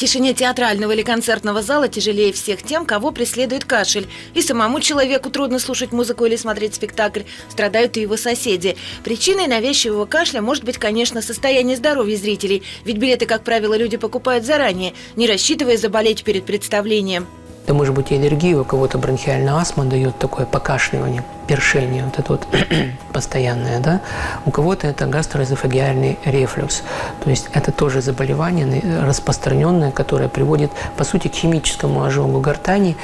тишине театрального или концертного зала тяжелее всех тем, кого преследует кашель. И самому человеку трудно слушать музыку или смотреть спектакль, страдают и его соседи. Причиной навязчивого кашля может быть, конечно, состояние здоровья зрителей, ведь билеты, как правило, люди покупают заранее, не рассчитывая заболеть перед представлением. Это может быть и аллергия, у кого-то бронхиальная астма дает такое покашливание, першение, вот это вот постоянное, да. У кого-то это гастроэзофагиальный рефлюкс, то есть это тоже заболевание распространенное, которое приводит, по сути, к химическому ожогу гортани,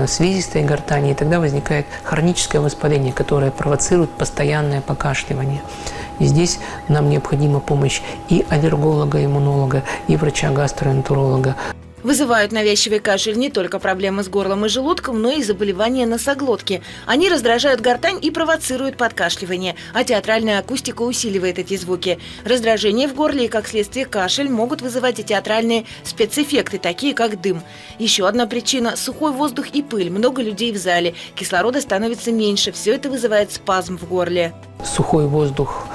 слизистой гортани, и тогда возникает хроническое воспаление, которое провоцирует постоянное покашливание. И здесь нам необходима помощь и аллерголога, иммунолога, и врача-гастроэнтеролога. Вызывают навязчивый кашель не только проблемы с горлом и желудком, но и заболевания носоглотки. Они раздражают гортань и провоцируют подкашливание, а театральная акустика усиливает эти звуки. Раздражение в горле и, как следствие, кашель могут вызывать и театральные спецэффекты, такие как дым. Еще одна причина – сухой воздух и пыль. Много людей в зале. Кислорода становится меньше. Все это вызывает спазм в горле. Сухой воздух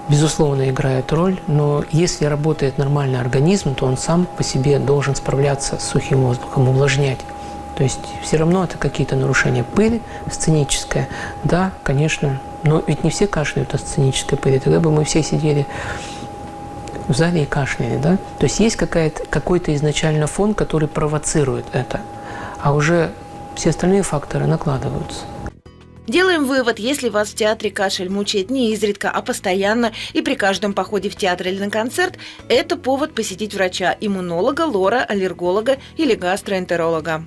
безусловно, играет роль, но если работает нормальный организм, то он сам по себе должен справляться с сухим воздухом, увлажнять. То есть все равно это какие-то нарушения. Пыль сценическая, да, конечно, но ведь не все кашляют от сценической пыли, тогда бы мы все сидели в зале и кашляли, да. То есть есть какой-то изначально фон, который провоцирует это, а уже все остальные факторы накладываются. Делаем вывод, если вас в театре кашель мучает не изредка, а постоянно и при каждом походе в театр или на концерт, это повод посетить врача, иммунолога, лора, аллерголога или гастроэнтеролога.